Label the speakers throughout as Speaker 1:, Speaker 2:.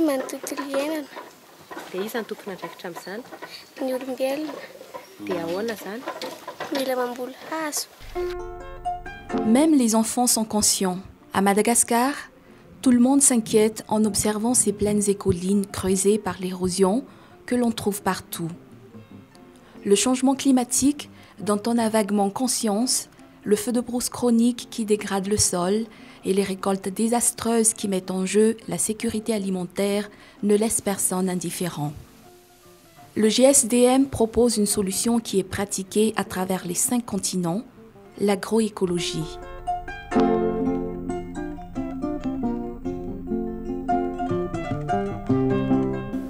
Speaker 1: manotontolo iainana.
Speaker 2: Dia iza ny tompona andraikitra amin'izany?
Speaker 1: Ny olombelona.
Speaker 2: Dia ahoana izany?
Speaker 1: Mila mamboly hazo.
Speaker 3: Même les enfants sont conscients. À Madagascar, tout le monde s'inquiète en observant ces plaines et collines creusées par l'érosion que l'on trouve partout. Le changement climatique, dont on a vaguement conscience, le feu de brousse chronique qui dégrade le sol et les récoltes désastreuses qui mettent en jeu la sécurité alimentaire ne laissent personne indifférent. Le GSDM propose une solution qui est pratiquée à travers les 5 continents, l'agroécologie.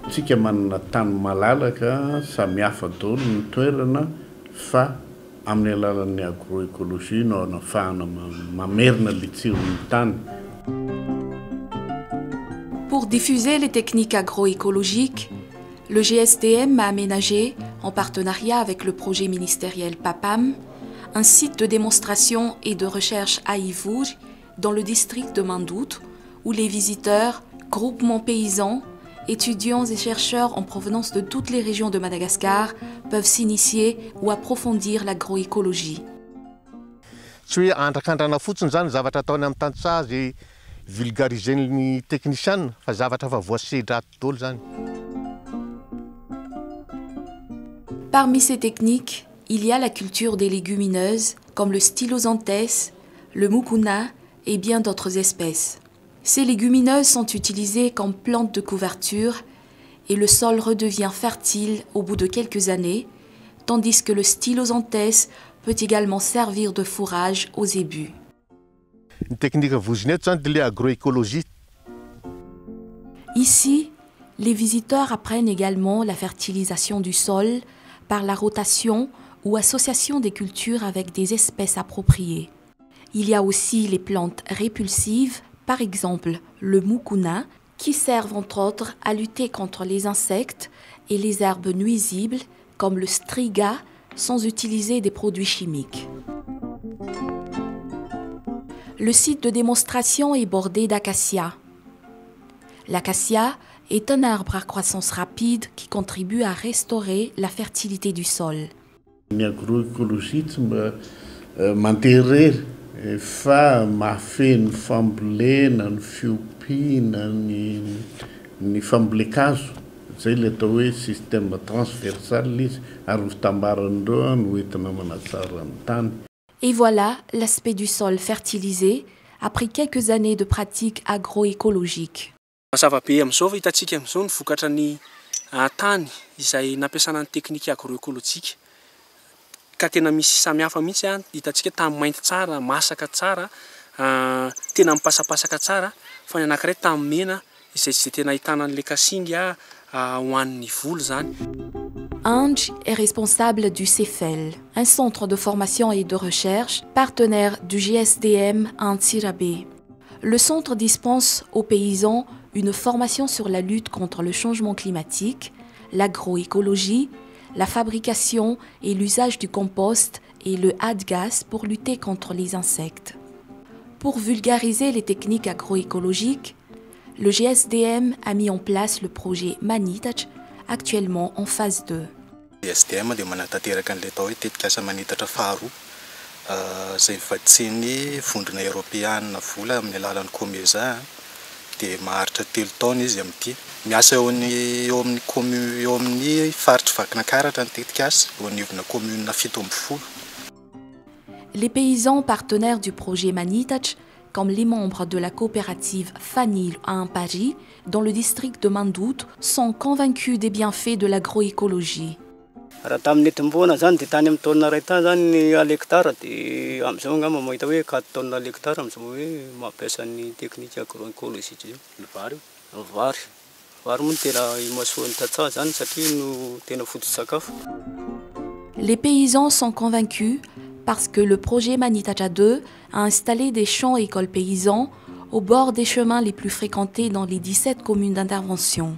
Speaker 4: Tsika manana tany malalaka samihafa daholo ny toerana fa amin'ny alalan'ny agroécologie no anafahana mamerina le tsiron'ny tany.
Speaker 3: Pour diffuser les techniques agroécologiques, le GSDM a aménagé, en partenariat avec le projet ministériel PAPAM, un site de démonstration et de recherche à Ivouj, dans le district de Mandout, où les visiteurs, groupements paysans, étudiants et chercheurs en provenance de toutes les régions de Madagascar peuvent s'initier ou approfondir l'agroécologie.
Speaker 5: Tsy hoe andrakandrana fotsiny zany zavatra ataony amin'ny tantsaha vulgariser ny techniciens fa zavatra fa voasedra daholo zany.
Speaker 3: Parmi ces techniques, il y a la culture des légumineuses comme le stylosanthes, le mucuna et bien d'autres espèces. Ces légumineuses sont utilisées comme plantes de couverture et le sol redevient fertile au bout de quelques années, tandis que le stylosanthes peut également servir de fourrage aux ébus.
Speaker 5: Une technique de l'agroécologie.
Speaker 3: Ici, les visiteurs apprennent également la fertilisation du sol par la rotation ou association des cultures avec des espèces appropriées. Il y a aussi les plantes répulsives, par exemple le mucuna, qui servent entre autres à lutter contre les insectes et les herbes nuisibles comme le striga sans utiliser des produits chimiques. Le site de démonstration est bordé d'acacias. L'acacia est un arbre à croissance rapide qui contribue à restaurer la fertilité du sol.
Speaker 4: L'agroécologie m'intéresse. Fa mahafeno fambolena ny fiompiana ny fambolekazo zay le atao hoe système transversal izy ary fitambaran'ireo no entina manatsara ny tany.
Speaker 3: Et voilà l'aspect du sol fertilisé après quelques années de pratique agroécologique.
Speaker 6: Zavabe amin'izao fa hitantsika amin'izao ny vokatra ny tany izay nampiasana ny teknika agroécologique. Ka tena misy samihafa mihitsy hitantsika tany mainty tsara, masaka tsara, tena mipasapasaka tsara, fa ny anankiray tany mena izay tena ahitana an'le kasinga ho an'ny volo zany.
Speaker 3: Ange est responsable du CEFEL, un centre de formation et de recherche, partenaire du GSDM à Antsirabe. Le centre dispense aux paysans une formation sur la lutte contre le changement climatique, l'agroécologie, la fabrication et l'usage du compost et le hadgas pour lutter contre les insectes. Pour vulgariser les techniques agroécologiques, le GSDM a mis en place le projet Manitach, actuellement en phase 2.
Speaker 7: GSDM dia manatateraka an'ilay atao hoe tetikasa manitatra faharoa izay vatsiny vondrona Europeana vola amin'ny alalan'ny Comesa dia maharitra 3 taona izy amin'ity. Miasa eo amin'ny faritry Vakinakaratra ny tetikasa eo anivona commune 70.
Speaker 3: Les paysans partenaires du projet Manitach, comme les membres de la coopérative Fanil à Ampari, dans le district de Mandout, sont convaincus des bienfaits de l'agroécologie.
Speaker 8: Raha tamin'ny etombona zany dia tany amin'ny taona ray tany zany à l'hectare dia amin'izao ngamba mahita hoe 4 tonnes à l'hectare amin'izao hoe mampiasa ny teknika agroécologique zao. Ny vary moa tena imasoa ny tantsaha zany satria no tena foto-tsakafo.
Speaker 3: Les paysans sont convaincus parce que le projet Manitacha 2 a installé des champs et écoles paysans au bord des chemins les plus fréquentés dans les 17 communes d'intervention.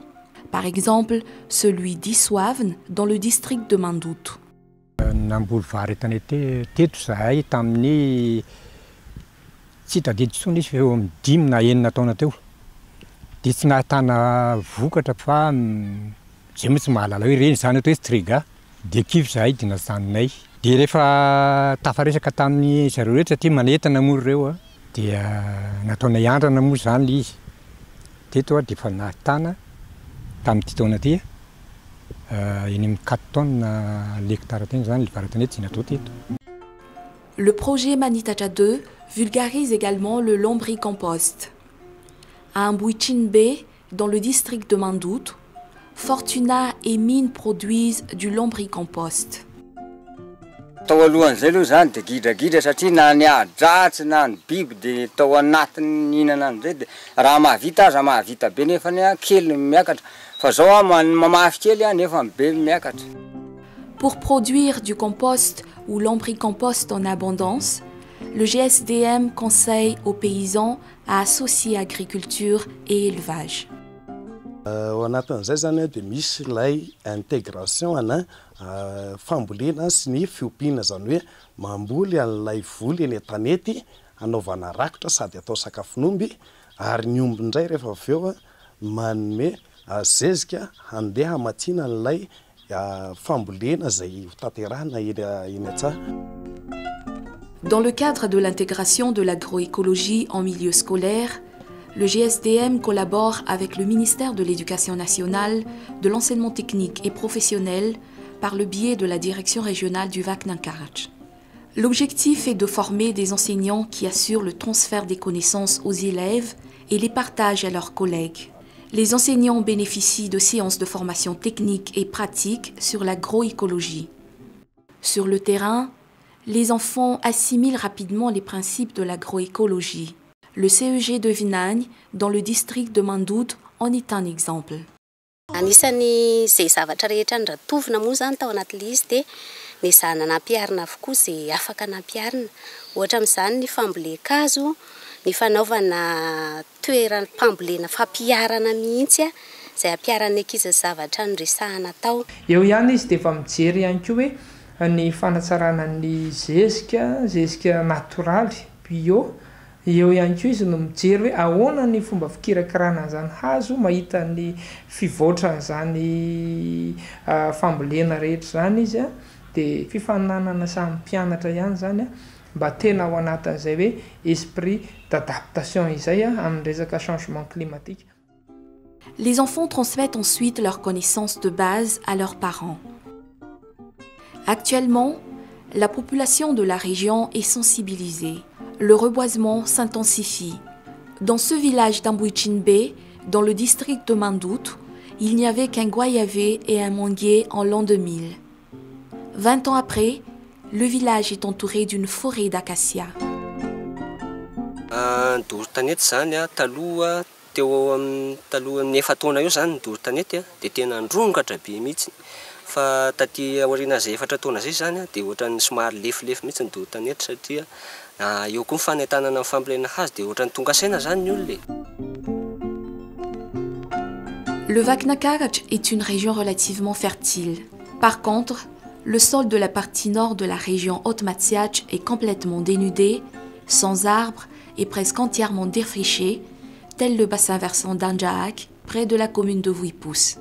Speaker 3: Par exemple, celui d'Issoavne dans le district de Mandout.
Speaker 9: Namboly vary tanety teto zahay tamin'ny tsy tadiditsony izy eo amin'ny 5 na 9 taona teo. dia tsy nahatana vokatra fa zay moa tsy mahalala hoe reny zany hoe striga dia kivy zahay dina zanonay dia rehefa tafaresaka tamin'ny zareo rehetra satria manentana moa ireo dia nataonay andrana moa zany le izy teto dia efa nahatana tamin'ity taona ty eny amin'ny 4 tonnes l'hectare teny zany le varatany tsy natao teto.
Speaker 3: Le projet Manitacha 2 vulgarise également le lombricompost. À Amboichinbe, dans le district de Mandout, Fortuna et Mine produisent du lombricompost.
Speaker 10: Tao alohan'izay aloha zany dia gidragidra satria na ny adratsy na ny biby dia tao anatiny hinana an'izay dia raha mahavita aza mahavita be nefa ny kely miakatra fa zao mamafy kely nefa be miakatra.
Speaker 3: Pour produire du compost ou lombricompost en abondance, le GSDM conseille aux paysans à associer agriculture et élevage.
Speaker 11: Ao anatin'izay zany dia misy ilay intégration ana fambolena sy ny fiompiana zany hoe mamboly an'ilay voly eny tanety anaovana rakotra sady atao sakafon'omby ary ny omby indray rehefa avy eo manome zezika handeha hamatsiana an'ilay fambolena zay tanterahana eny an-tsaha.
Speaker 3: Dans le cadre de l'intégration de l'agroécologie en milieu scolaire, le GSDM collabore avec le ministère de l'Éducation nationale, de l'enseignement technique et professionnel par le biais de la direction régionale du Vakna-Karach. L'objectif est de former des enseignants qui assurent le transfert des connaissances aux élèves et les partagent à leurs collègues. Les enseignants bénéficient de séances de formation technique et pratique sur l'agroécologie. Sur le terrain, les enfants assimilent rapidement les principes de l'agroécologie. Le CEG de Vinagne, dans le district de Mandout, en est un exemple.
Speaker 12: Anisany izay zavatra rehetra ratovina moa zany tao anaty izy dia ny zanana ampiarina avokoa izay afaka nampiarina. Ohatra amin'izany ny fambolekazo, ny fanaovana toeram-pambolena fampiarana mihitsy izay ampiarana ankizy zavatra noresahana tao.
Speaker 13: Eo ihany izy dia efa mijery ihany koa hoe ny fanatsarana ny zezika natoraly bio. Eo ihany koa izy no mijery hoe ahoana ny fomba fikirakirana zany hazo mahita ny fivoatra zany fambolena rehetra zany izy dia fifaninanana samy mpianatra ihany zany mba tena ao anatin'izay hoe esprit d'adaptation izay amin'ny resaka changement climatique.
Speaker 3: Les enfants transmettent ensuite leurs connaissances de base à leurs parents. Actuellement, la population de la région est sensibilisée. Le reboisement s'intensifie. Dans ce village d'Amboichinbe, dans le district de Mandout, il n'y avait qu'un goyavier et un manguier en l'an 2000. 20 ans après, le village est entouré d'une forêt d'acacia.
Speaker 8: Doro tanety zany taloha teo amin'ny efa taona eo zany doro tanety dia tena ndrongatra be mihitsy. Fa taty aoriana zay efatra taona zay zany dia ohatran'ny somary lefilefy mihitsy ny doro tanety satria eo koa mifanentanana amin'ny fambolena hazo dia ohatran'ny tonga saina zany ny olona.
Speaker 3: Le Vakna-Karach est une région relativement fertile. Par contre, le sol de la partie nord de la région Haute-Matsiach est complètement dénudé, sans arbres et presque entièrement défriché, tel le bassin versant d'Anjaak, près de la commune de Vuipus.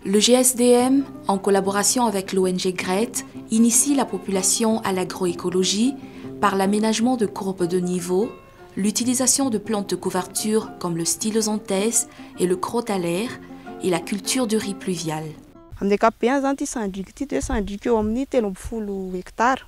Speaker 3: Le GSDM, en collaboration avec l'ONG GRET, initie la population à l'agroécologie par l'aménagement de courbes de niveau, l'utilisation de plantes de couverture comme le stylosanthès et le crotalaire et la culture du riz pluvial.
Speaker 14: Amin'ny ankapobeny zany ity sandrika ity dia sandrika eo amin'ny 30 hectare.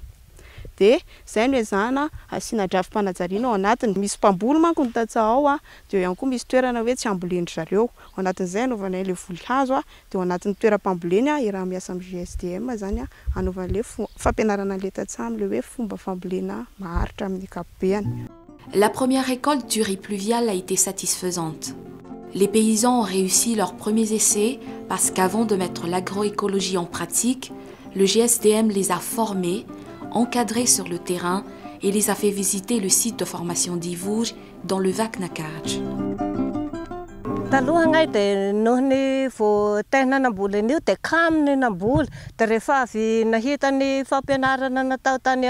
Speaker 14: Dia izay no ezahana asiana drafi-panajariana ao anatiny. Misy mpamboly manko ny tatsaha ao dia ihany koa misy toerana hoe tsy ambolendry zareo. Ao anatin'izay anaovanay ilay voly hazo dia ao anatin'ny toeram-pamboleny raha miasa amin'ny GSDM zany anaovan'ilay fampianarana ilay tatsaha amin'ilay hoe fomba fambolena maharitra amin'ny ankapobeny.
Speaker 3: La première récolte du riz pluvial a été satisfaisante. Les paysans ont réussi leurs premiers essais parce qu'avant de mettre l'agroécologie en pratique, le GSDM les a formés, encadrés sur le terrain et les a fait visiter le site de formation d'Ivouge dans le Vakna-Karach.
Speaker 15: Taloha ngay dia noho ny voatehina namboly an'io dia kaminy namboly. Dia rehefa avy nahita ny fampianarana natao tany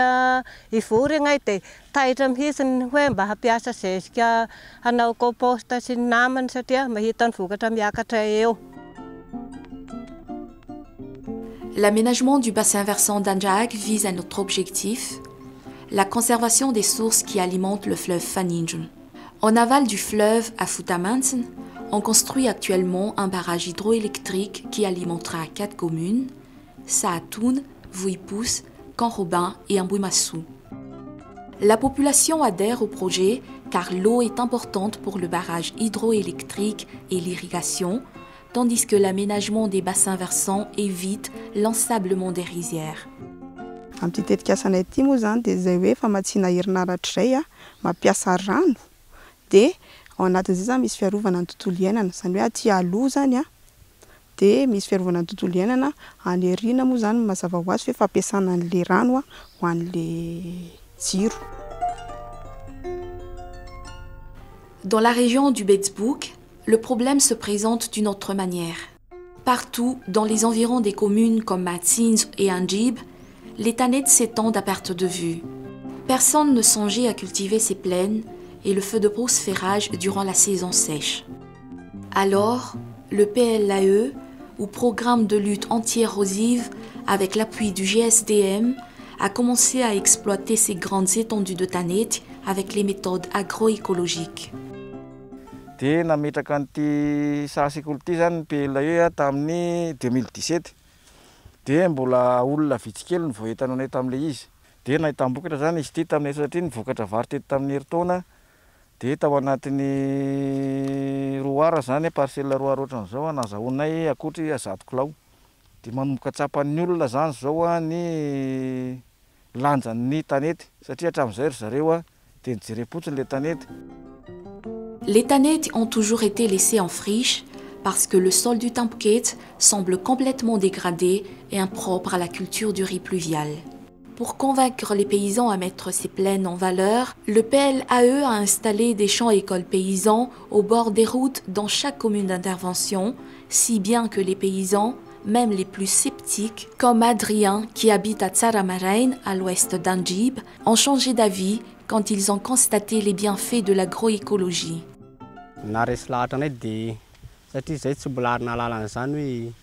Speaker 15: Ivory ngay dia taitra mihitsy hoe mba hampiasa zezika hanao compost sy ny namany satria mahita ny vokatra miakatra eo.
Speaker 3: L'aménagement du bassin versant d'Anjaak vise un autre objectif, la conservation des sources qui alimentent le fleuve Vaninjon. En aval du fleuve à Futamansen, on construit actuellement un barrage hydroélectrique qui alimentera 4 communes, Saatoun, Vuipus, Canrobin et Ambouimassou. La population adhère au projet car l'eau est importante pour le barrage hydroélectrique et l'irrigation, tandis que l'aménagement des bassins versants évite l'ensablement des rizières.
Speaker 14: Amin'ny tetika asanay ity moa zany dia izay hoe famatsiana herinaratra izay mampiasa rano dia ao anatin'izay zany misy fiarovana ny tontolo iainana, izany hoe aty aloha zany dia misy fiarovana ny tontolo iainana, any aoriana moa zany mazava ho azy hoe fampiasana an'ilay rano ho an'ilay jiro.
Speaker 3: Dans la région du Beetsboek, le problème se présente d'une autre manière. Partout, dans les environs des communes comme Matsins et Anjib, les tanets s'étendent à perte de vue. Personne ne songeait à cultiver ces plaines et le feu de brousse fait rage durant la saison sèche. Alors, le PLAE, ou Programme de lutte anti-érosive, avec l'appui du GSDM, a commencé à exploiter ces grandes étendues de tanets avec les méthodes agroécologiques.
Speaker 16: Dia nametraka an'ity sasikolo ity zany ny PLAE tamin'ny 2017. Dia mbola olona vitsikely ny voentanao anay tamin'ilay izy. Dia nahitambokatra zany izy ity taminay satria nivokatra vary teto tamin'ny herintaona. Dia tao anatin'ny roara zany parcelle roara ohatran'izao nazahoanay akotry 100 kilao. Dia manomboka tsapan'ny olona zany zao ny lanjan'ny tanety satria hatramin'izay ry zareo dia nijery fotsiny ilay tanety.
Speaker 3: Les tanets ont toujours été laissés en friche parce que le sol du Tampuket semble complètement dégradé et impropre à la culture du riz pluvial. Pour convaincre les paysans à mettre ces plaines en valeur, le PLAE a installé des champs-écoles paysans au bord des routes dans chaque commune d'intervention, si bien que les paysans, même les plus sceptiques, comme Adrien qui habite à Tsaramarain, à l'ouest d'Anjib, ont changé d'avis quand ils ont constaté les bienfaits de l'agroécologie.
Speaker 8: Naresy lahatra anay dia satria izay tsy mbola arina lalana izany hoe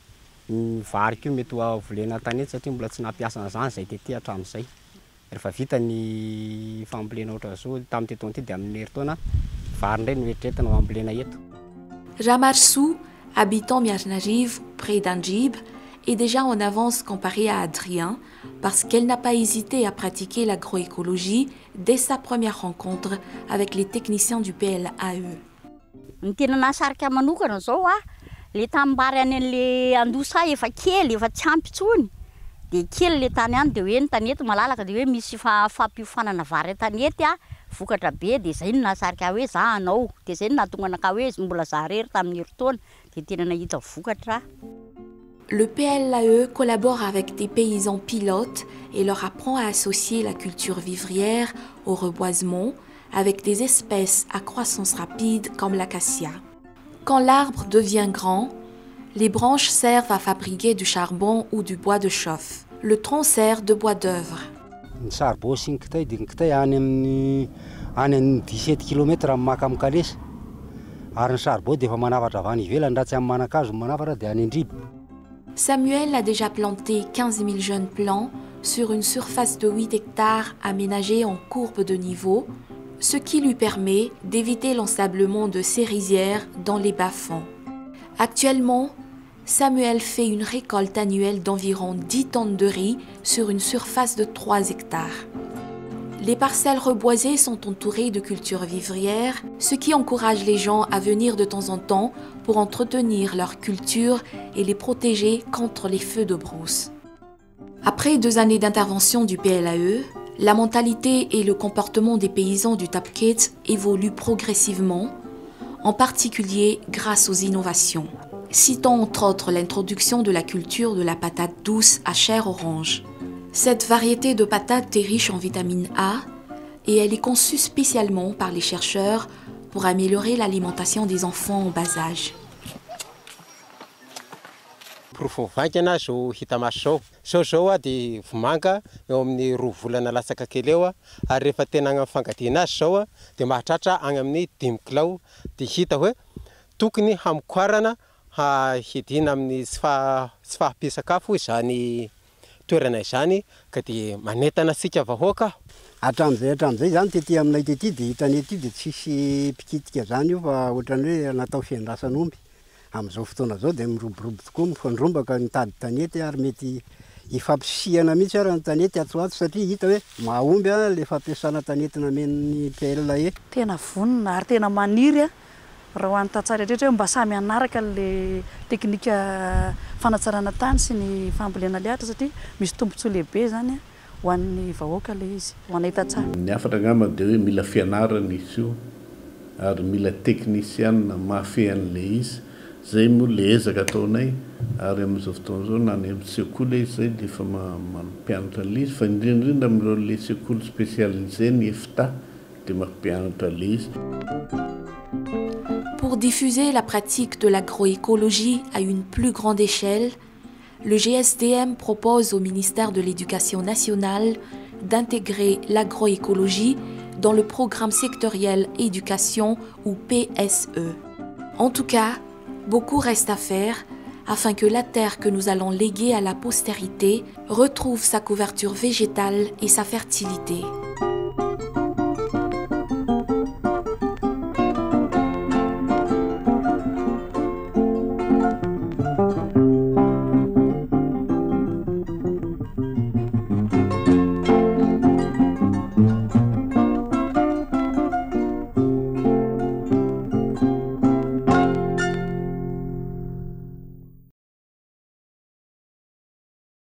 Speaker 8: ny vary io mety volena tanety satria mbola tsy nampiasa an'izany izay tety hatramin'izay. Rehefa vita ny fambolena ohatra zao tamin'ny teto ity dia amin'ny herintaona vary indray no eritreretina ho ambolena eto.
Speaker 3: Ramarsou, habitant Miarnarive, près d'Anjib, est déjà en avance comparé à Adrien parce qu'elle n'a pas hésité à pratiquer l'agroécologie dès sa première rencontre avec les techniciens du PLAE.
Speaker 17: Ny tena nasarika manokana zao le tambary any an'le andosa efa kely efa tsy ampy tsony dia kely le tany any dia hoe ny tanety malalaka dia hoe misy fampiofanana vary tanety vokatra be dia izay no nasarika hoe za anao dia izay no nahatonga anaka hoe mbola za rery tamin'ny herintaona dia tena nahita vokatra.
Speaker 3: Le PLAE collabore avec des paysans pilotes et leur apprend à associer la culture vivrière au reboisement avec des espèces à croissance rapide comme l'acacia. Quand l'arbre devient grand, les branches servent à fabriquer du charbon ou du bois de chauffe. Le tronc sert de bois d'œuvre.
Speaker 18: Ny charbon sy ny kitay dia ny kitay any amin'ny 17 km amin'ny maka amin'ny kalesa. Ary ny charbon dia efa manavatra avy any ivelany raha tsy amin'ny Manakazo manavatra dia any Andriby.
Speaker 3: Samuel a déjà planté 15 000 jeunes plants sur une surface de 8 hectares aménagée en courbe de niveau, ce qui lui permet d'éviter l'ensablement de ces rizières dans les bas-fonds. Actuellement, Samuel fait une récolte annuelle d'environ 10 tonnes de riz sur une surface de 3 hectares. Les parcelles reboisées sont entourées de cultures vivrières, ce qui encourage les gens à venir de temps en temps pour entretenir leur culture et les protéger contre les feux de brousse. Après 2 années d'intervention du PLAE, la mentalité et le comportement des paysans du Tampuket évoluent progressivement, en particulier grâce aux innovations. Citons entre autres l'introduction de la culture de la patate douce à chair orange. Cette variété de patate est riche en vitamine A et elle est conçue spécialement par les chercheurs pour améliorer l'alimentation des enfants au bas âge.
Speaker 19: Profovankana zo hita maso zao dia vomanga eo amin'ny 2 volana latsaka kely eo ary rehefa tena agnafangadina azy zao dia mahatratra agny amin'ny 5 kilao dia hita hoe tokony hamokarana hidina amin'ny tsy fahampiasakafo izany toerana izany ka dia manentana sika vahoaka.
Speaker 20: Hatramin'izay zany tetỳ aminay tetỳ dia hitanety dia tsisy pikitika zany io fa ohatrany hoe natao fiandrasan'omby. Amin'izao fotoana zao dia miroborobo tokoa mifandrombaka nitady tanety ary mety ifampisihana mihitsy ary ny tanety atsoatso satria hita hoe mahomby le fampiasana tanety namen'ny PL e.
Speaker 21: Tena vonona ary tena maniry raha hoan'ny tantsara rehetra hoe mba samy anaraka le teknika fanatsarana tany sy ny fambolena liatra satria misy tombontsoa lehibe zany ho an'ny vahoaka le izy ho anay tantsara.
Speaker 4: Ny afatra angamba dia hoe mila fianarana izy io ary mila teknisiana mafy an'le izy. Zay moa le ezaka ataonay ary amin'izao fotoana zao na ny amin'ny sekoly izy zay dia efa mampianatra le izy fa indrindra amin'ireo le sekoly spécialisé ny EFTA dia mampianatra le izy.
Speaker 3: Pour diffuser la pratique de l'agroécologie à une plus grande échelle, le GSDM propose au ministère de l'Éducation nationale d'intégrer l'agroécologie dans le programme sectoriel éducation ou PSE. En tout cas, beaucoup reste à faire afin que la terre que nous allons léguer à la postérité retrouve sa couverture végétale et sa fertilité.